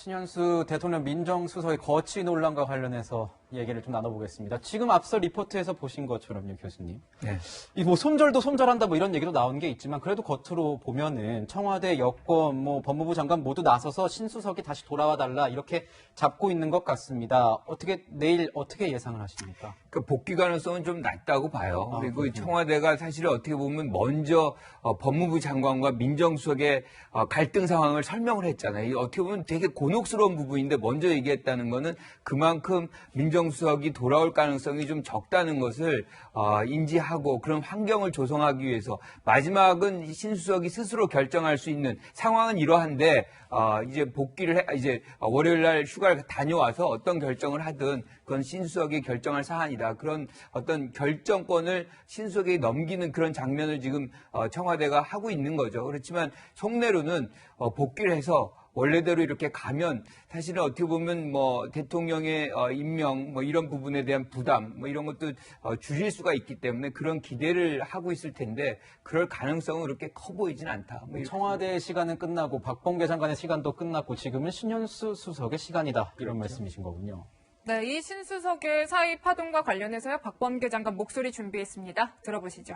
신현수 대통령 민정수석의 거취 논란과 관련해서 얘기를 좀 나눠보겠습니다. 지금 앞서 리포트에서 보신 것처럼요, 교수님. 네. 이 뭐 손절도 손절한다 뭐 이런 얘기도 나오는 게 있지만 그래도 겉으로 보면은 청와대, 여권, 뭐 법무부 장관 모두 나서서 신수석이 다시 돌아와 달라 이렇게 잡고 있는 것 같습니다. 어떻게 내일 어떻게 예상을 하십니까? 그 복귀 가능성은 좀 낮다고 봐요. 그리고 그렇군요. 청와대가 사실 어떻게 보면 먼저 법무부 장관과 민정수석의 갈등 상황을 설명을 했잖아요. 이 어떻게 보면 되게 곤혹스러운 부분인데 먼저 얘기했다는 거는 그만큼 민정수석이 돌아올 가능성이 좀 적다는 것을 인지하고 그런 환경을 조성하기 위해서 마지막은 신수석이 스스로 결정할 수 있는 상황은 이러한데 이제 복귀를 이제 월요일 날 휴가를 다녀와서 어떤 결정을 하든 그건 신수석이 결정할 사안이다. 그런 어떤 결정권을 신수석에게 넘기는 그런 장면을 지금 청와대가 하고 있는 거죠. 그렇지만 속내로는 복귀를 해서 원래대로 이렇게 가면 사실은 어떻게 보면 뭐 대통령의 임명 뭐 이런 부분에 대한 부담 뭐 이런 것도 주실 수가 있기 때문에 그런 기대를 하고 있을 텐데 그럴 가능성은 그렇게 커 보이진 않다. 뭐 청와대의 시간은 끝나고 박범계 장관의 시간도 끝났고 지금은 신현수 수석의 시간이다. 이런 그렇죠. 말씀이신 거군요. 네, 이 신수석의 사의 파동과 관련해서요. 박범계 장관 목소리 준비했습니다. 들어보시죠.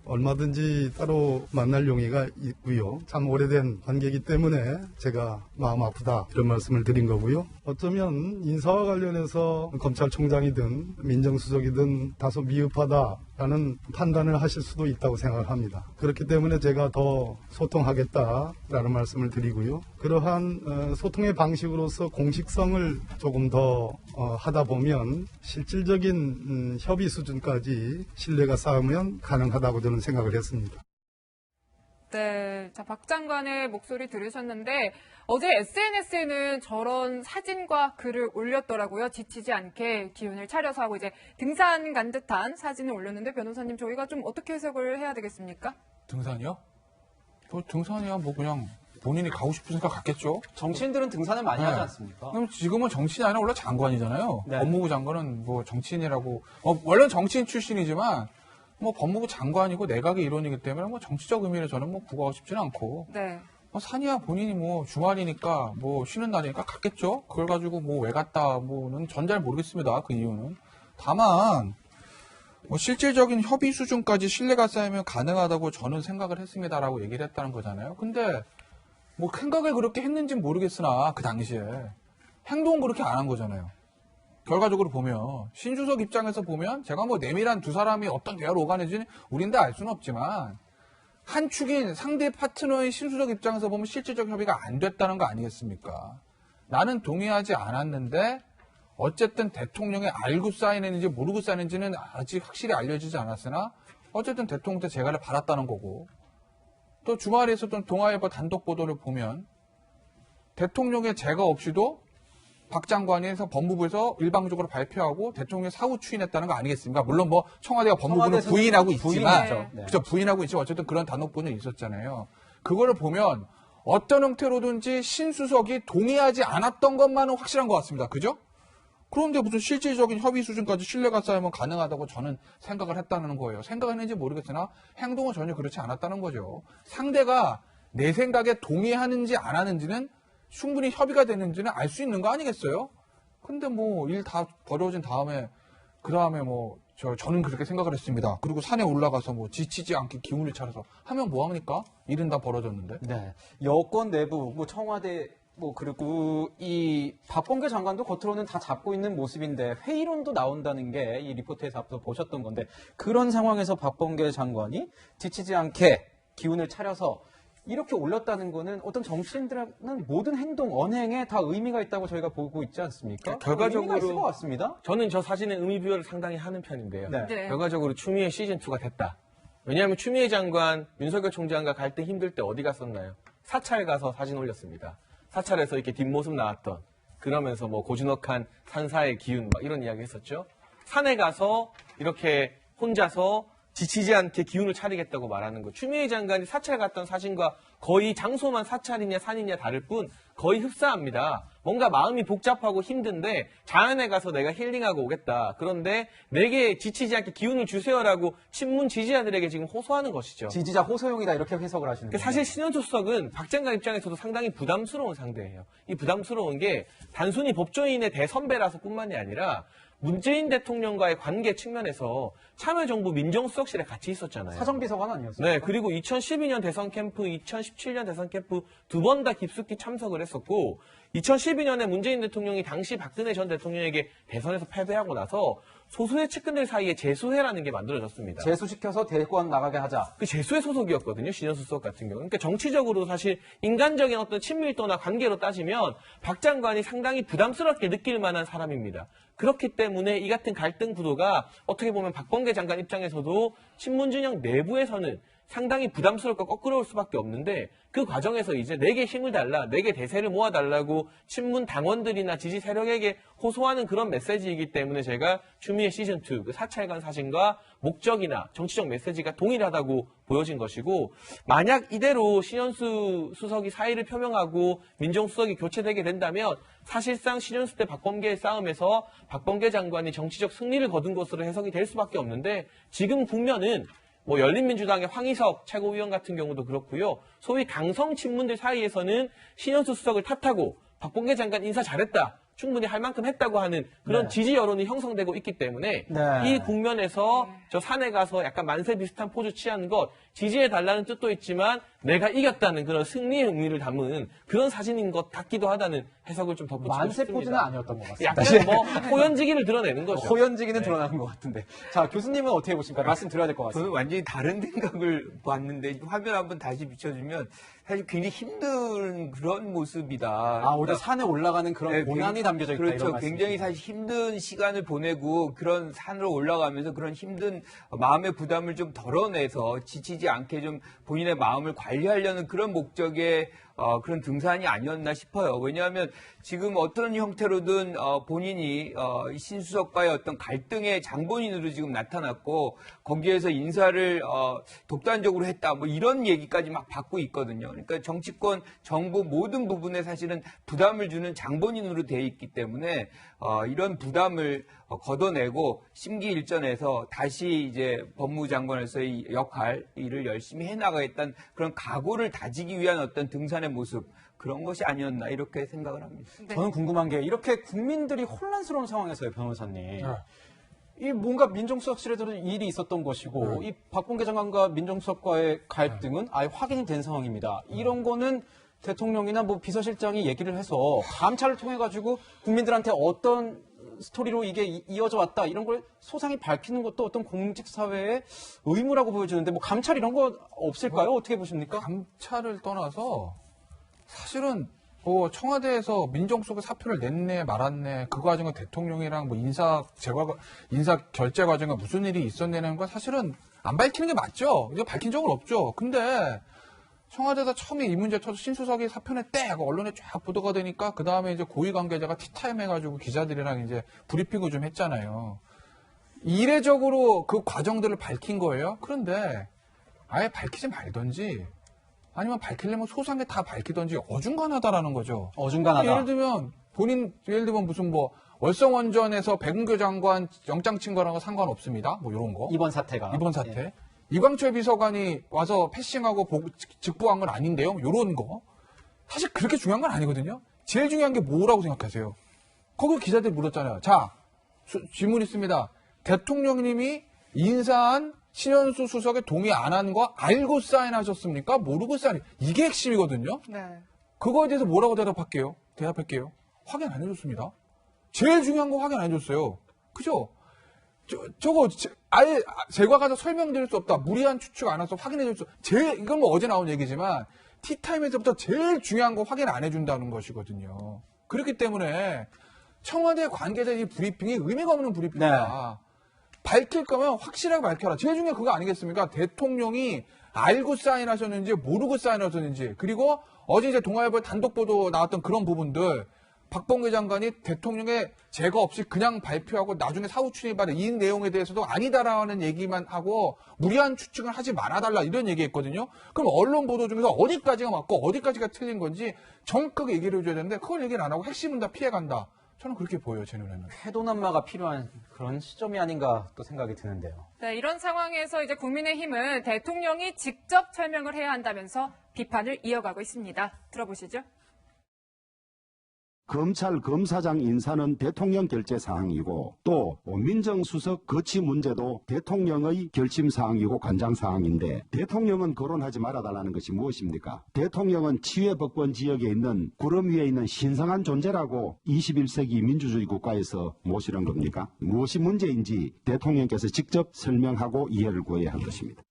얼마든지 따로 만날 용의가 있고요. 참 오래된 관계이기 때문에 제가 마음 아프다 이런 말씀을 드린 거고요. 어쩌면 인사와 관련해서 검찰총장이든 민정수석이든 다소 미흡하다라는 판단을 하실 수도 있다고 생각합니다. 그렇기 때문에 제가 더 소통하겠다라는 말씀을 드리고요. 그러한 소통의 방식으로서 공식성을 조금 더 하다 보면 실질적인 협의 수준까지 신뢰가 쌓으면 가능하다고 저는 생각을 했습니다. 네, 자, 박 장관의 목소리 들으셨는데 어제 SNS에는 저런 사진과 글을 올렸더라고요. 지치지 않게 기운을 차려서 하고 이제 등산 간 듯한 사진을 올렸는데 변호사님 저희가 좀 어떻게 해석을 해야 되겠습니까? 등산이요? 뭐 등산이야 뭐 그냥 본인이 가고 싶으니까 갔겠죠. 정치인들은 등산을 많이 네. 하지 않습니까? 그럼 지금은 정치인이 아니라 원래 장관이잖아요. 네. 법무부 장관은 뭐 정치인이라고 원래는 정치인 출신이지만 뭐 법무부 장관이고 내각의 일원이기 때문에 뭐 정치적 의미로 저는 뭐 부과하고 싶지는 않고 네. 산이야 본인이 뭐 주말이니까 뭐 쉬는 날이니까 갔겠죠. 그걸 가지고 뭐 왜 갔다 뭐는 전 잘 모르겠습니다. 그 이유는. 다만 뭐 실질적인 협의 수준까지 신뢰가 쌓이면 가능하다고 저는 생각을 했습니다라고 얘기를 했다는 거잖아요. 근데 뭐 생각을 그렇게 했는지는 모르겠으나 그 당시에 행동은 그렇게 안 한 거잖아요. 결과적으로 보면 신주석 입장에서 보면 제가 뭐 내밀한 두 사람이 어떤 대화로 오가는지는 우린 다 알 수는 없지만 한 축인 상대 파트너인 신수석 입장에서 보면 실질적 협의가 안 됐다는 거 아니겠습니까? 나는 동의하지 않았는데 어쨌든 대통령이 알고 사인했는지 모르고 사인했는지는 아직 확실히 알려지지 않았으나 어쨌든 대통령한테 재가를 받았다는 거고 또 주말에 있었던 동아일보 단독 보도를 보면 대통령의 재가 없이도 박 장관에서 법무부에서 일방적으로 발표하고 대통령이 사후 추인했다는 거 아니겠습니까? 물론 뭐 청와대가 법무부는 청와대에서는 부인하고 있지만, 부인이죠. 네. 그렇죠, 부인하고 있지만 어쨌든 그런 단독 보도는 있었잖아요. 그거를 보면 어떤 형태로든지 신수석이 동의하지 않았던 것만은 확실한 것 같습니다. 그죠? 그런데 무슨 실질적인 협의 수준까지 신뢰가 쌓이면 가능하다고 저는 생각을 했다는 거예요. 생각했는지 모르겠으나 행동은 전혀 그렇지 않았다는 거죠. 상대가 내 생각에 동의하는지 안 하는지는 충분히 협의가 되는지는 알 수 있는 거 아니겠어요? 근데 뭐 일 다 벌어진 다음에 그 다음에 뭐 저는 그렇게 생각을 했습니다. 그리고 산에 올라가서 뭐 지치지 않게 기운을 차려서 하면 뭐 합니까? 일은 다 벌어졌는데. 네. 여권 내부, 뭐 청와대, 뭐 그리고 이 박범계 장관도 겉으로는 다 잡고 있는 모습인데 회의론도 나온다는 게 이 리포트에서 앞서 보셨던 건데 그런 상황에서 박범계 장관이 지치지 않게 기운을 차려서 이렇게 올렸다는 거는 어떤 정치인들은 모든 행동, 언행에 다 의미가 있다고 저희가 보고 있지 않습니까? 결과적으로 의미가 있을 것 같습니다. 저는 저 사진의 의미 부여를 상당히 하는 편인데요. 네. 네. 결과적으로 추미애 시즌2가 됐다. 왜냐하면 추미애 장관, 윤석열 총장과 갈등 힘들 때 어디 갔었나요? 사찰 가서 사진 올렸습니다. 사찰에서 이렇게 뒷모습 나왔던 그러면서 뭐 고즈넉한 산사의 기운 막 이런 이야기 했었죠. 산에 가서 이렇게 혼자서 지치지 않게 기운을 차리겠다고 말하는 거. 추미애 장관이 사찰 갔던 사진과 거의 장소만 사찰이냐 산이냐 다를 뿐 거의 흡사합니다. 뭔가 마음이 복잡하고 힘든데 자연에 가서 내가 힐링하고 오겠다. 그런데 내게 지치지 않게 기운을 주세요라고 친문 지지자들에게 지금 호소하는 것이죠. 지지자 호소용이다 이렇게 해석을 하시는 거예요. 사실 신현수 수석은 박 장관 입장에서도 상당히 부담스러운 상대예요. 이 부담스러운 게 단순히 법조인의 대선배라서 뿐만이 아니라 문재인 대통령과의 관계 측면에서 참여정부 민정수석실에 같이 있었잖아요. 사정비서관 아니었어요? 네, 그리고 2012년 대선 캠프, 2017년 대선 캠프 두 번 다 깊숙이 참석을 했었고 2012년에 문재인 대통령이 당시 박근혜 전 대통령에게 대선에서 패배하고 나서 소수의 측근들 사이에 재수회라는 게 만들어졌습니다. 재수시켜서 대권 나가게 하자. 그 재수회 소속이었거든요. 신현수 수석 같은 경우는. 그러니까 정치적으로 사실 인간적인 어떤 친밀도나 관계로 따지면 박 장관이 상당히 부담스럽게 느낄 만한 사람입니다. 그렇기 때문에 이 같은 갈등 구도가 어떻게 보면 박범계 장관 입장에서도 친문진영 내부에서는 상당히 부담스럽고 거꾸러울 수밖에 없는데 그 과정에서 이제 내게 힘을 달라, 내게 대세를 모아달라고 친문 당원들이나 지지 세력에게 호소하는 그런 메시지이기 때문에 제가 추미애 시즌2 그 사찰관 사진과 목적이나 정치적 메시지가 동일하다고 보여진 것이고 만약 이대로 신현수 수석이 사의를 표명하고 민정수석이 교체되게 된다면 사실상 신현수 대 박범계의 싸움에서 박범계 장관이 정치적 승리를 거둔 것으로 해석이 될 수밖에 없는데 지금 국면은 뭐 열린민주당의 황희석 최고위원 같은 경우도 그렇고요. 소위 강성 친문들 사이에서는 신현수 수석을 탓하고 박범계 장관 인사 잘했다. 충분히 할 만큼 했다고 하는 그런 네. 지지 여론이 형성되고 있기 때문에 네. 이 국면에서 저 산에 가서 약간 만세 비슷한 포즈 취하는 것 지지해달라는 뜻도 있지만 내가 이겼다는 그런 승리의 의미를 담은 그런 사진인 것 같기도 하다는 해석을 좀 덧붙이고 만세 싶습니다. 포즈는 아니었던 것 같습니다. 약간 뭐 호연지기를 드러내는 거죠. 호연지기는 드러나는 것 같은데. 자, 교수님은 어떻게 보십니까? 말씀 드려야 될 것 같습니다. 저는 완전히 다른 생각을 봤는데 화면 한번 다시 비춰주면 사실 굉장히 힘든 그런 모습이다. 아, 오히려 산에 올라가는 그런 네, 고난이 담겨져 있다. 그렇죠. 이런 굉장히 말씀이시죠. 사실 힘든 시간을 보내고 그런 산으로 올라가면서 그런 힘든 마음의 부담을 좀 덜어내서 지치지 않게 좀 본인의 마음을 관리하려는 그런 목적의 그런 등산이 아니었나 싶어요. 왜냐하면 지금 어떤 형태로든 본인이 신수석과의 어떤 갈등의 장본인으로 지금 나타났고 거기에서 인사를 독단적으로 했다 뭐 이런 얘기까지 막 받고 있거든요. 그러니까 정치권, 정부 모든 부분에 사실은 부담을 주는 장본인으로 돼 있기 때문에 이런 부담을 걷어내고 심기일전해서 다시 이제 법무장관으로서의 역할 일을 열심히 해나가겠다는 그런 각오를 다지기 위한 어떤 등산의 모습 그런 것이 아니었나 이렇게 생각을 합니다. 네. 저는 궁금한 게 이렇게 국민들이 혼란스러운 상황에서요, 변호사님. 이 뭔가 민정수석실에도 일이 있었던 것이고 이 박범계 장관과 민정수석과의 갈등은 아예 확인이 된 상황입니다. 이런 거는 대통령이나 뭐 비서실장이 얘기를 해서 감찰을 통해 가지고 국민들한테 어떤 스토리로 이게 이어져 왔다 이런 걸 소상히 밝히는 것도 어떤 공직사회의 의무라고 보여지는데 뭐 감찰 이런 거 없을까요? 어떻게 보십니까? 감찰을 떠나서 사실은 청와대에서 민정수석의 사표를 냈네 말았네 그 과정에 대통령이랑 뭐 인사 결재 과정에 무슨 일이 있었냐는 건 사실은 안 밝히는 게 맞죠. 이제 밝힌 적은 없죠. 근데 청와대에서 처음에 이 문제 터서 신수석이 사표 냈대 하고 언론에 쫙 보도가 되니까 그 다음에 이제 고위 관계자가 티타임 해가지고 기자들이랑 이제 브리핑을 좀 했잖아요. 이례적으로 그 과정들을 밝힌 거예요. 그런데 아예 밝히지 말던지 아니면 밝히려면 소상하게 다 밝히던지 어중간하다라는 거죠. 어중간하다. 예를 들면 무슨 뭐 월성원전에서 백운교 장관 영장 친거랑 상관없습니다. 뭐 이런 거. 이번 사태가. 이번 사태. 예. 이광철 비서관이 와서 패싱하고 직보한 건 아닌데요. 이런 거. 사실 그렇게 중요한 건 아니거든요. 제일 중요한 게 뭐라고 생각하세요? 거기 기자들이 물었잖아요. 자, 질문 있습니다. 대통령님이 인사한 신현수 수석에 동의 안 한 거 알고 사인하셨습니까? 모르고 사인. 이게 핵심이거든요. 네. 그거에 대해서 뭐라고 대답할게요? 확인 안 해줬습니다. 제일 중요한 거 확인 안 해줬어요. 그죠? 저거 제가 가서 설명드릴 수 없다. 무리한 추측 안 해서 확인해 줄 수. 이건 뭐 어제 나온 얘기지만 티타임에서부터 제일 중요한 거 확인 안 해준다는 것이거든요. 그렇기 때문에 청와대 관계자의 브리핑이 의미가 없는 브리핑이다. 밝힐 거면 확실하게 밝혀라. 제일 중요한 그거 아니겠습니까? 대통령이 알고 사인하셨는지 모르고 사인하셨는지 그리고 어제 이제 동아일보에 단독 보도 나왔던 그런 부분들 박범계 장관이 대통령의 제거 없이 그냥 발표하고 나중에 사후 추진받은 이 내용에 대해서도 아니다라는 얘기만 하고 무리한 추측을 하지 말아달라 이런 얘기했거든요. 그럼 언론 보도 중에서 어디까지가 맞고 어디까지가 틀린 건지 정확하게 얘기를 해줘야 되는데 그걸 얘기를 안 하고 핵심은 다 피해간다. 저는 그렇게 보여요, 제 눈에는. 회도난마가 필요한 그런 시점이 아닌가 또 생각이 드는데요. 네, 이런 상황에서 이제 국민의힘은 대통령이 직접 설명을 해야 한다면서 비판을 이어가고 있습니다. 들어보시죠. 검찰 검사장 인사는 대통령 결재 사항이고 또 민정수석 거치 문제도 대통령의 결심 사항이고 관장 사항인데 대통령은 거론하지 말아달라는 것이 무엇입니까? 대통령은 치외법권 지역에 있는 구름 위에 있는 신성한 존재라고 21세기 민주주의 국가에서 모시는 겁니까? 무엇이 문제인지 대통령께서 직접 설명하고 이해를 구해야 할 것입니다.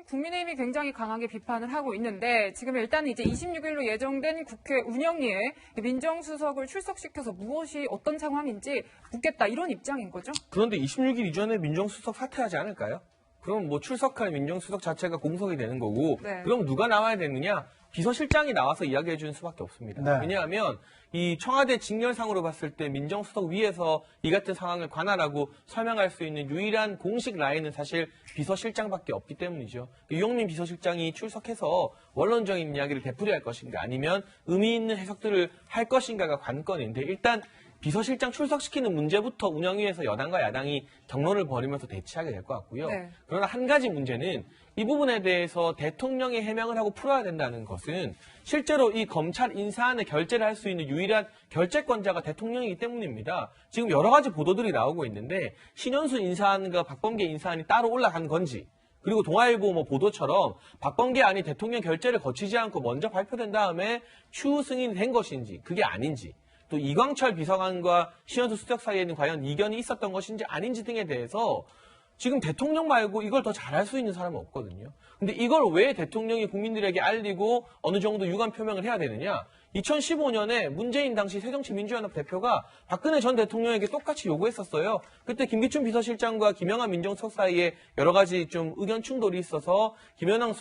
국민의힘이 굉장히 강하게 비판을 하고 있는데 지금 일단 이제 26일로 예정된 국회 운영위에 민정수석을 출석시켜서 무엇이 어떤 상황인지 묻겠다 이런 입장인 거죠? 그런데 26일 이전에 민정수석 사퇴하지 않을까요? 그럼 뭐 출석할 민정수석 자체가 공석이 되는 거고 네. 그럼 누가 나와야 되느냐? 비서실장이 나와서 이야기해 주는 수밖에 없습니다. 네. 왜냐하면 이 청와대 직렬상으로 봤을 때 민정수석 위에서 이 같은 상황을 관할하고 설명할 수 있는 유일한 공식 라인은 사실 비서실장밖에 없기 때문이죠. 유영민 비서실장이 출석해서 원론적인 이야기를 되풀이할 것인가 아니면 의미 있는 해석들을 할 것인가가 관건인데 일단 비서실장 출석시키는 문제부터 운영위에서 여당과 야당이 경론을 벌이면서 대치하게 될 것 같고요. 네. 그러나 한 가지 문제는 이 부분에 대해서 대통령이 해명을 하고 풀어야 된다는 것은 실제로 이 검찰 인사안을 결재를 할 수 있는 유일한 결재권자가 대통령이기 때문입니다. 지금 여러 가지 보도들이 나오고 있는데 신현수 인사안과 박범계 인사안이 따로 올라간 건지 그리고 동아일보 뭐 보도처럼 박범계 안이 대통령 결재를 거치지 않고 먼저 발표된 다음에 추후 승인이 된 것인지 그게 아닌지 또 이광철 비서관과 신현수 수석 사이에는 과연 이견이 있었던 것인지 아닌지 등에 대해서 지금 대통령 말고 이걸 더 잘할 수 있는 사람은 없거든요. 근데 이걸 왜 대통령이 국민들에게 알리고 어느 정도 유감 표명을 해야 되느냐? 2015년에 문재인 당시 새정치민주연합 대표가 박근혜 전 대통령에게 똑같이 요구했었어요. 그때 김기춘 비서실장과 김영한 민정수석 사이에 여러 가지 좀 의견 충돌이 있어서 김영한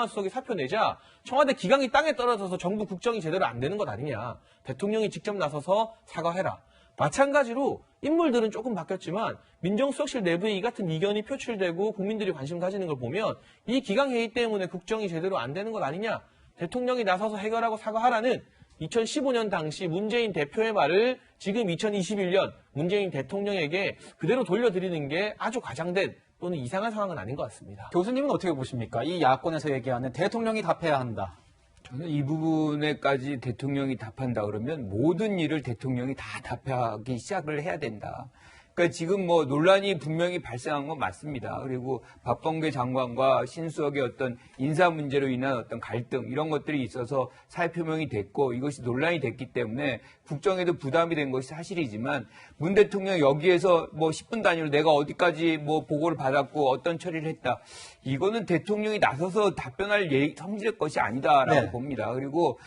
수석이 사표 내자 청와대 기강이 땅에 떨어져서 정부 국정이 제대로 안 되는 것 아니냐. 대통령이 직접 나서서 사과해라. 마찬가지로 인물들은 조금 바뀌었지만 민정수석실 내부에 이 같은 이견이 표출되고 국민들이 관심 가지는 걸 보면 이 기강회의 때문에 국정이 제대로 안 되는 것 아니냐. 대통령이 나서서 해결하고 사과하라는 2015년 당시 문재인 대표의 말을 지금 2021년 문재인 대통령에게 그대로 돌려드리는 게 아주 과장된 또는 이상한 상황은 아닌 것 같습니다. 교수님은 어떻게 보십니까? 이 야권에서 얘기하는 대통령이 답해야 한다. 저는 이 부분에까지 대통령이 답한다 그러면 모든 일을 대통령이 다 답하기 시작을 해야 된다. 그러니까 지금 뭐 논란이 분명히 발생한 건 맞습니다. 그리고 박범계 장관과 신수석의 어떤 인사 문제로 인한 어떤 갈등 이런 것들이 있어서 사의 표명이 됐고 이것이 논란이 됐기 때문에 국정에도 부담이 된 것이 사실이지만 문 대통령 여기에서 뭐 10분 단위로 내가 어디까지 뭐 보고를 받았고 어떤 처리를 했다. 이거는 대통령이 나서서 답변할 성질의 것이 아니다라고 네. 봅니다. 그리고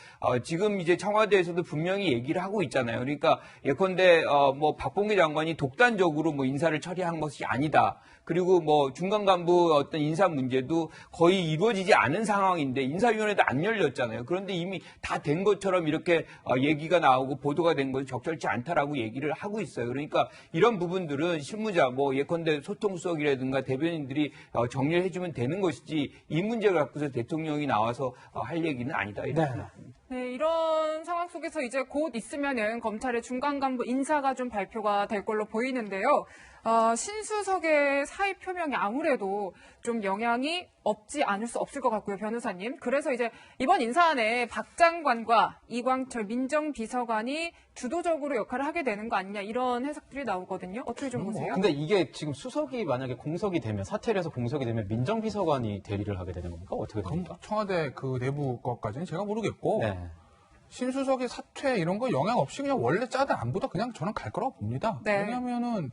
지금 이제 청와대에서도 분명히 얘기를 하고 있잖아요. 그러니까 예컨대 뭐 박범계 장관이 독단적으로 뭐 인사를 처리한 것이 아니다. 그리고 뭐 중간 간부 어떤 인사 문제도 거의 이루어지지 않은 상황인데 인사위원회도 안 열렸잖아요. 그런데 이미 다 된 것처럼 이렇게 얘기가 나오고 보도가 된 것이 적절치 않다라고 얘기를 하고 있어요. 그러니까 이런 부분들은 실무자 뭐 예컨대 소통수석이라든가 대변인들이 정리를 해주면 되는 것이지 이 문제를 갖고서 대통령이 나와서 할 얘기는 아니다. 이렇게 생각합니다. 네, 이런 상황 속에서 이제 곧 있으면은 검찰의 중간 간부 인사가 좀 발표가 될 걸로 보이는데요. 신수석의 사의 표명이 아무래도 좀 영향이 없지 않을 수 없을 것 같고요, 변호사님. 그래서 이제 이번 인사안에 박 장관과 이광철 민정비서관이 주도적으로 역할을 하게 되는 거 아니냐 이런 해석들이 나오거든요. 어떻게 좀 보세요? 근데 이게 지금 수석이 만약에 공석이 되면 사퇴를 해서 공석이 되면 민정비서관이 대리를 하게 되는 겁니까? 어떻게 됩니까? 청와대 그 내부 것까지는 제가 모르겠고 네. 신수석의 사퇴 이런 거 영향 없이 그냥 원래 짜든 안보다 그냥 저는 갈 거라고 봅니다. 네. 왜냐하면은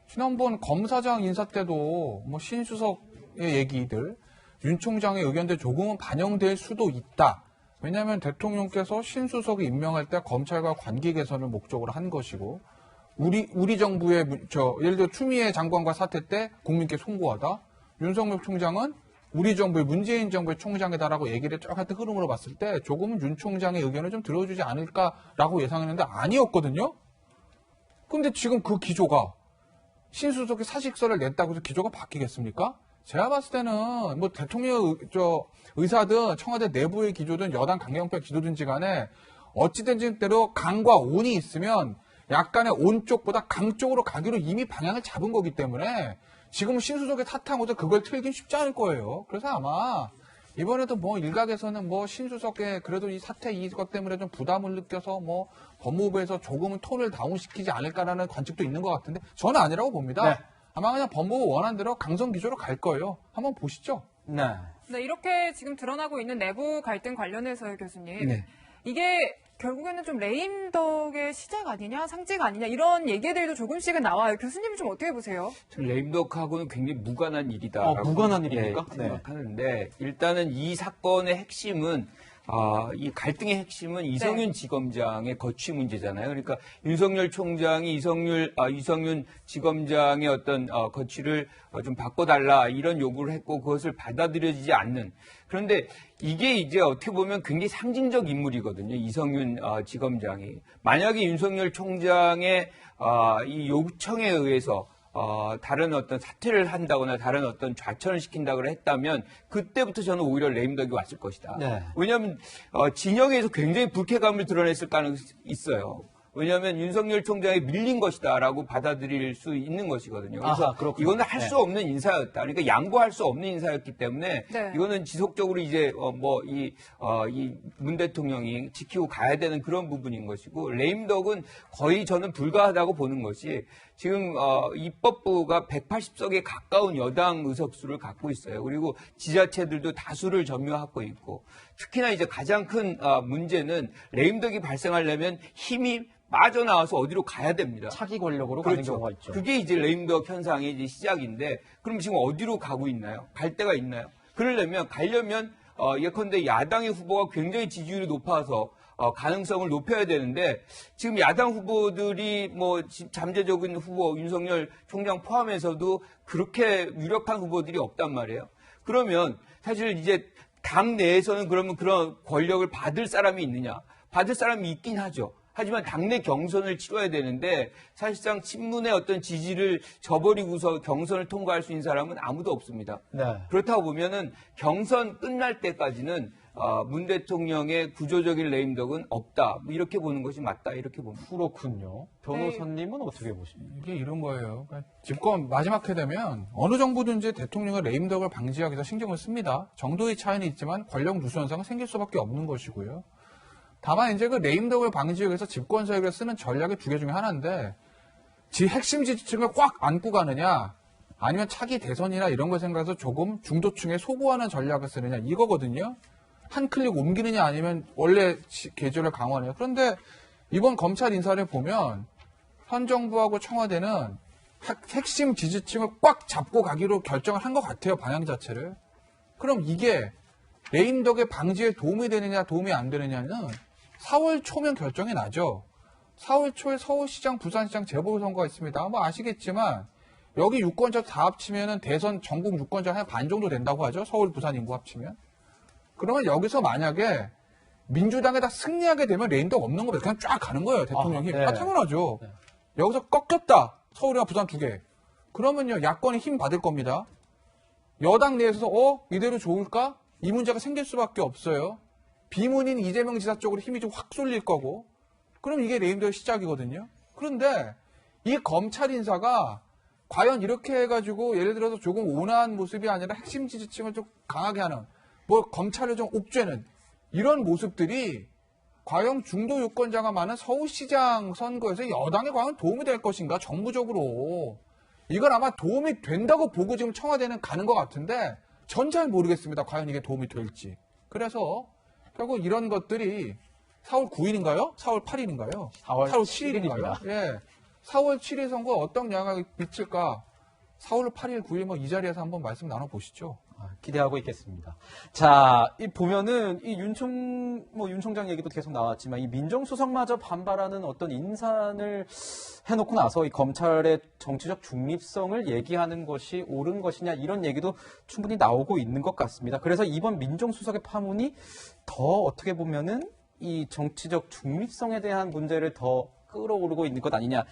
지난번 검사장 인사 때도 뭐 신수석의 얘기들 윤 총장의 의견들 조금은 반영될 수도 있다. 왜냐하면 대통령께서 신수석을 임명할 때 검찰과 관계 개선을 목적으로 한 것이고 우리 정부의 예를 들어 추미애 장관과 사퇴 때 국민께 송구하다. 윤석열 총장은 우리 정부의 문재인 정부의 총장이다라고 얘기를 쭉 했던 흐름으로 봤을 때 조금은 윤 총장의 의견을 좀 들어주지 않을까라고 예상했는데 아니었거든요. 근데 지금 그 기조가 신수석이 사직서를 냈다고 해서 기조가 바뀌겠습니까? 제가 봤을 때는 뭐 대통령 의사든 청와대 내부의 기조든 여당 강경파 기조든지 간에 어찌된지 대로 강과 온이 있으면 약간의 온 쪽보다 강 쪽으로 가기로 이미 방향을 잡은 거기 때문에 지금 신수석의 사탕으로 그걸 틀긴 쉽지 않을 거예요. 그래서 아마 이번에도 뭐 일각에서는 뭐 신수석의 그래도 이 사태 이것 때문에 좀 부담을 느껴서 뭐 법무부에서 조금은 톤을 다운시키지 않을까라는 관측도 있는 것 같은데 저는 아니라고 봅니다. 네. 아마 그냥 법무부 원안대로 강성 기조로 갈 거예요. 한번 보시죠. 네. 네, 이렇게 지금 드러나고 있는 내부 갈등 관련해서요, 교수님. 네. 이게 결국에는 좀 레임덕의 시작 아니냐, 상징 아니냐 이런 얘기들도 조금씩은 나와요. 교수님은 좀 어떻게 보세요? 저는 레임덕하고는 굉장히 무관한 일이다. 무관한 일입니까? 네. 생각하는데 일단은 이 사건의 핵심은 이 갈등의 핵심은 이성윤 지검장의 거취 문제잖아요. 그러니까 윤석열 총장이 이성윤 지검장의 어떤 거취를 좀 바꿔달라 이런 요구를 했고 그것을 받아들여지지 않는. 그런데 이게 이제 어떻게 보면 굉장히 상징적 인물이거든요. 이성윤 지검장이. 만약에 윤석열 총장의 이 요청에 의해서 다른 어떤 사퇴를 한다거나 다른 어떤 좌천을 시킨다거나 했다면 그때부터 저는 오히려 레임덕이 왔을 것이다. 네. 왜냐하면 진영에서 굉장히 불쾌감을 드러냈을 가능성이 있어요. 왜냐하면 윤석열 총장이 밀린 것이다라고 받아들일 수 있는 것이거든요. 그래서 아하, 그렇군요. 이거는 할 수 없는 인사였다. 그러니까 양보할 수 없는 인사였기 때문에 네. 이거는 지속적으로 이제 이 문 대통령이 지키고 가야 되는 그런 부분인 것이고 레임덕은 거의 저는 불가하다고 보는 것이 지금 입법부가 180석에 가까운 여당 의석수를 갖고 있어요. 그리고 지자체들도 다수를 점유하고 있고 특히나 이제 가장 큰 문제는 레임덕이 발생하려면 힘이 빠져나와서 어디로 가야 됩니다. 차기 권력으로 가는 그렇죠. 경우가 있죠. 그게 이제 레임덕 현상의 이제 시작인데 그럼 지금 어디로 가고 있나요? 갈 데가 있나요? 가려면 예컨대 야당의 후보가 굉장히 지지율이 높아서 가능성을 높여야 되는데 지금 야당 후보들이 뭐 잠재적인 후보 윤석열 총장 포함해서도 그렇게 유력한 후보들이 없단 말이에요. 그러면 사실 이제 당 내에서는 그러면 그런 권력을 받을 사람이 있느냐? 받을 사람이 있긴 하죠. 하지만 당내 경선을 치러야 되는데 사실상 친문의 어떤 지지를 저버리고서 경선을 통과할 수 있는 사람은 아무도 없습니다. 네. 그렇다고 보면은 경선 끝날 때까지는 문 대통령의 구조적인 레임덕은 없다. 뭐 이렇게 보는 것이 맞다. 이렇게 봅니다. 그렇군요. 변호사님은 어떻게 보십니까? 이게 이런 거예요. 그러니까 집권 마지막 해 되면 어느 정부든지 대통령의 레임덕을 방지하기 위해서 신경을 씁니다. 정도의 차이는 있지만 권력 누수 현상은 생길 수밖에 없는 것이고요. 다만 이제 그 레임덕을 방지하기 위해서 집권 세력을 쓰는 전략의 두 개 중에 하나인데 핵심 지지층을 꽉 안고 가느냐 아니면 차기 대선이나 이런 걸 생각해서 조금 중도층에 소구하는 전략을 쓰느냐 이거거든요. 한 클릭 옮기느냐 아니면 원래 계절을 강화하느냐. 그런데 이번 검찰 인사를 보면 현 정부하고 청와대는 핵심 지지층을 꽉 잡고 가기로 결정을 한 것 같아요. 방향 자체를. 그럼 이게 레임덕의 방지에 도움이 되느냐 도움이 안 되느냐는 4월 초면 결정이 나죠. 4월 초에 서울시장, 부산시장 재보궐선거가 있습니다. 뭐 아시겠지만 여기 유권자 다 합치면은 대선 전국 유권자 한 반 정도 된다고 하죠. 서울, 부산 인구 합치면. 그러면 여기서 만약에 민주당에 다 승리하게 되면 레임덕 없는 겁니다. 그냥 쫙 가는 거예요. 대통령이. 네. 당연하죠. 여기서 꺾였다. 서울이나 부산 2개. 그러면요. 야권이 힘 받을 겁니다. 여당 내에서 이대로 좋을까? 이 문제가 생길 수밖에 없어요. 비문인 이재명 지사 쪽으로 힘이 좀 확 쏠릴 거고. 그럼 이게 레임덕의 시작이거든요. 그런데 이 검찰 인사가 과연 이렇게 해가지고 예를 들어서 조금 온화한 모습이 아니라 핵심 지지층을 좀 강하게 하는 뭐 검찰을 좀 옥죄는 이런 모습들이 과연 중도 유권자가 많은 서울시장 선거에서 여당에 과연 도움이 될 것인가 정부적으로 이건 아마 도움이 된다고 보고 지금 청와대는 가는 것 같은데 전 잘 모르겠습니다. 과연 이게 도움이 될지. 그래서 결국 이런 것들이 4월 9일인가요? 4월 8일인가요? 4월 7일인가요? 예. 4월 7일 선거 어떤 영향을 미칠까? 4월 8일, 9일 뭐 이 자리에서 한번 말씀 나눠보시죠. 기대하고 있겠습니다. 자, 이 보면은 이 윤 총장 얘기도 계속 나왔지만 이 민정수석마저 반발하는 어떤 인사를 해놓고 나서 이 검찰의 정치적 중립성을 얘기하는 것이 옳은 것이냐 이런 얘기도 충분히 나오고 있는 것 같습니다. 그래서 이번 민정수석의 파문이 더 어떻게 보면은 이 정치적 중립성에 대한 문제를 더 끌어올린 것 아니냐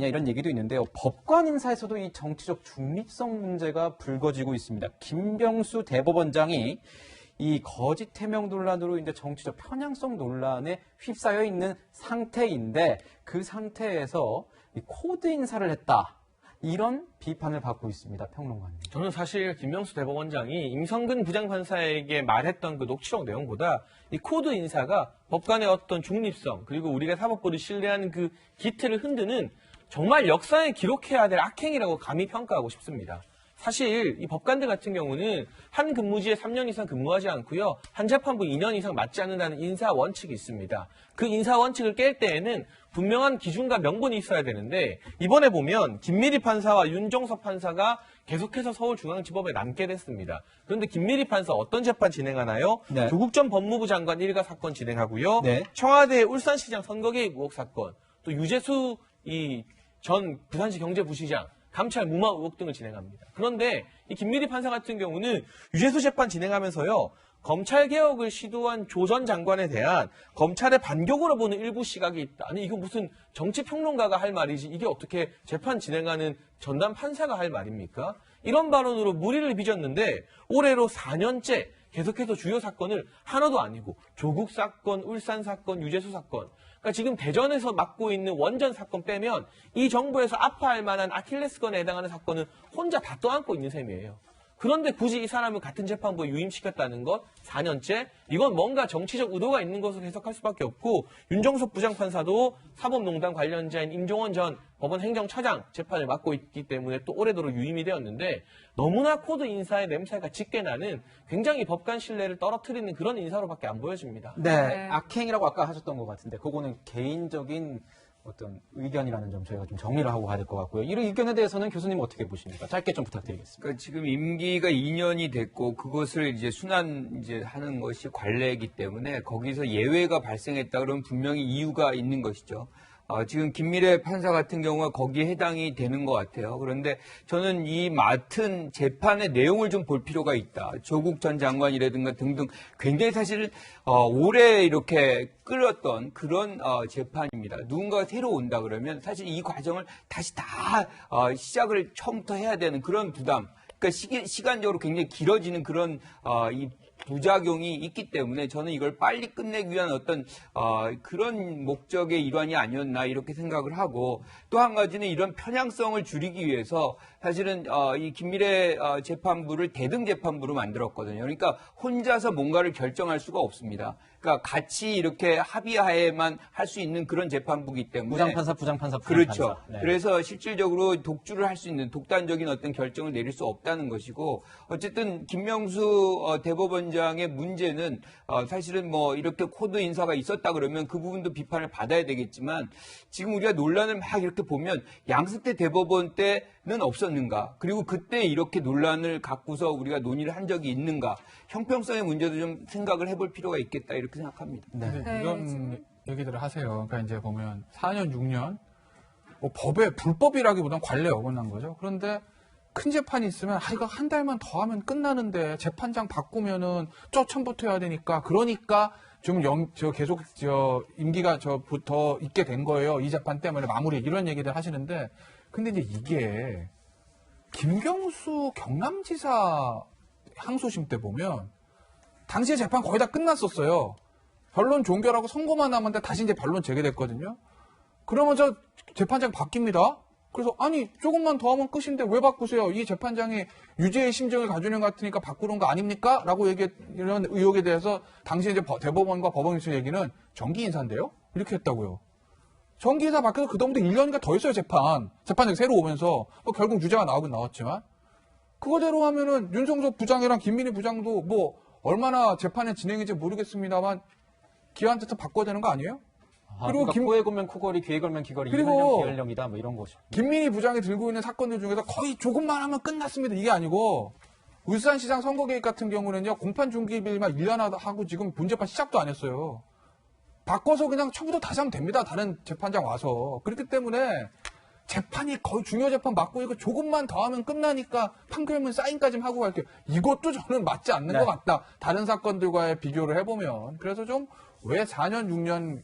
이런 얘기도 있는데요. 법관 인사에서도 이 정치적 중립성 문제가 불거지고 있습니다. 김병수 대법원장이 이 거짓 해명 논란으로 이제 정치적 편향성 논란에 휩싸여 있는 상태인데 그 상태에서 이 코드 인사를 했다. 이런 비판을 받고 있습니다. 평론가님. 저는 사실 김명수 대법원장이 임성근 부장판사에게 말했던 그 녹취록 내용보다 이 코드 인사가 법관의 어떤 중립성 그리고 우리가 사법부를 신뢰하는 그 기틀을 흔드는 정말 역사에 기록해야 될 악행이라고 감히 평가하고 싶습니다. 사실 이 법관들 같은 경우는 한 근무지에 3년 이상 근무하지 않고요. 한 재판부 2년 이상 맞지 않는다는 인사 원칙이 있습니다. 그 인사 원칙을 깰 때에는 분명한 기준과 명분이 있어야 되는데 이번에 보면 김미리 판사와 윤종석 판사가 계속해서 서울중앙지법에 남게 됐습니다. 그런데 김미리 판사 어떤 재판 진행하나요? 네. 조국 전 법무부 장관 일가 사건 진행하고요. 네. 청와대 울산시장 선거 개입 의혹 사건, 또 유재수 전 부산시 경제부시장 감찰 무마 의혹 등을 진행합니다. 그런데 이 김미리 판사 같은 경우는 유재수 재판 진행하면서요. 검찰 개혁을 시도한 조 전 장관에 대한 검찰의 반격으로 보는 일부 시각이 있다. 아니 이거 무슨 정치평론가가 할 말이지 이게 어떻게 재판 진행하는 전담 판사가 할 말입니까? 이런 발언으로 무리를 빚었는데 올해로 4년째 계속해서 주요 사건을 하나도 아니고 조국 사건, 울산 사건, 유재수 사건 그러니까 지금 대전에서 맡고 있는 원전 사건 빼면 이 정부에서 아파할 만한 아킬레스건에 해당하는 사건은 혼자 다 떠안고 있는 셈이에요. 그런데 굳이 이 사람을 같은 재판부에 유임시켰다는 것 4년째 이건 뭔가 정치적 의도가 있는 것으로 해석할 수밖에 없고 윤정석 부장판사도 사법농단 관련자인 임종원 전 법원 행정처장 재판을 맡고 있기 때문에 또 올해도록 유임이 되었는데 너무나 코드 인사의 냄새가 짙게 나는 굉장히 법관 신뢰를 떨어뜨리는 그런 인사로밖에 안 보여집니다. 네, 악행이라고 아까 하셨던 것 같은데 그거는 개인적인 어떤 의견이라는 점 저희가 좀 정리를 하고 가야 될 것 같고요. 이런 의견에 대해서는 교수님 어떻게 보십니까? 짧게 좀 부탁드리겠습니다. 그러니까 지금 임기가 2년이 됐고 그것을 이제 하는 것이 관례이기 때문에 거기서 예외가 발생했다 그러면 분명히 이유가 있는 것이죠. 지금 김미래 판사 같은 경우가 거기에 해당이 되는 것 같아요. 그런데 저는 이 맡은 재판의 내용을 좀 볼 필요가 있다. 조국 전 장관이라든가 등등 굉장히 사실 오래 이렇게 끌었던 그런 재판입니다. 누군가가 새로 온다 그러면 사실 이 과정을 다시 다 시작을 처음부터 해야 되는 그런 부담. 그러니까 시간적으로 굉장히 길어지는 그런 이 부작용이 있기 때문에 저는 이걸 빨리 끝내기 위한 어떤 그런 목적의 일환이 아니었나 이렇게 생각을 하고 또 한 가지는 이런 편향성을 줄이기 위해서 사실은 이 김미래 재판부를 대등 재판부로 만들었거든요. 그러니까 혼자서 뭔가를 결정할 수가 없습니다. 그러니까 같이 이렇게 합의하에만 할 수 있는 그런 재판부이기 때문에 부장판사. 그렇죠. 네. 그래서 실질적으로 독주를 할 수 있는 독단적인 어떤 결정을 내릴 수 없다는 것이고 어쨌든 김명수 대법원장의 문제는 사실은 뭐 이렇게 코드 인사가 있었다 그러면 그 부분도 비판을 받아야 되겠지만 지금 우리가 논란을 막 이렇게 보면 양승태 대법원 때는 없었는가 그리고 그때 이렇게 논란을 갖고서 우리가 논의를 한 적이 있는가 형평성의 문제도 좀 생각을 해볼 필요가 있겠다 이렇게 생각합니다. 근데 이런 얘기들을 하세요. 그러니까 이제 보면 4년, 6년 뭐 법에 불법이라기보다는 관례에 어긋난 거죠. 그런데 큰 재판이 있으면 이거 한 달만 더 하면 끝나는데 재판장 바꾸면은 처음부터 해야 되니까 그러니까 좀 계속 임기가 더 있게 된 거예요. 이 재판 때문에 마무리 이런 얘기들 하시는데 근데 이제 이게 김경수 경남지사 항소심 때 보면 당시에 재판 거의 다 끝났었어요. 변론 종결하고 선고만 남았는데 다시 이제 변론 재개됐거든요. 그러면 저 재판장 바뀝니다. 그래서 아니 조금만 더 하면 끝인데 왜 바꾸세요? 이 재판장이 유죄의 심정을 가지는 것 같으니까 바꾸는 거 아닙니까? 라고 이런 의혹에 대해서 당시 이제 대법원과 법원에서 얘기는 정기 인사인데요? 이렇게 했다고요. 정기 인사 바뀌어서 그다음부터 1년인가 더 했어요, 재판장이 새로 오면서. 결국 유죄가 나오긴 나왔지만. 그거대로 하면은 윤성석 부장이랑 김민희 부장도 뭐 얼마나 재판이 진행인지 모르겠습니다만 기한부터 바꿔야 되는 거 아니에요? 그리고 코에 걸면 코걸이, 귀에 걸면 귀걸이, 그리고 비활령이다 뭐 이런 것이. 김민희 부장이 들고 있는 사건들 중에서 거의 조금만 하면 끝났습니다. 이게 아니고 울산시장 선거 개입 같은 경우는요, 공판 중기일만 1년 하고 지금 본재판 시작도 안 했어요. 바꿔서 그냥 처음부터 다시 하면 됩니다. 다른 재판장 와서. 그렇기 때문에 재판이 거의 중요 재판 맡고 이거 조금만 더 하면 끝나니까 판결문 사인까지 하고 갈게요. 이것도 저는 맞지 않는 네. 것 같다. 다른 사건들과의 비교를 해보면. 그래서 좀 왜 4년, 6년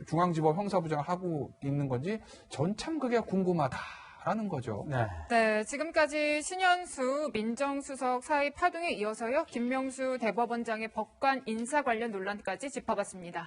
중앙지법 형사부장을 하고 있는 건지 전 참 그게 궁금하다라는 거죠. 네. 네, 지금까지 신현수 민정수석 사의 파동에 이어서요, 김명수 대법원장의 법관 인사 관련 논란까지 짚어봤습니다.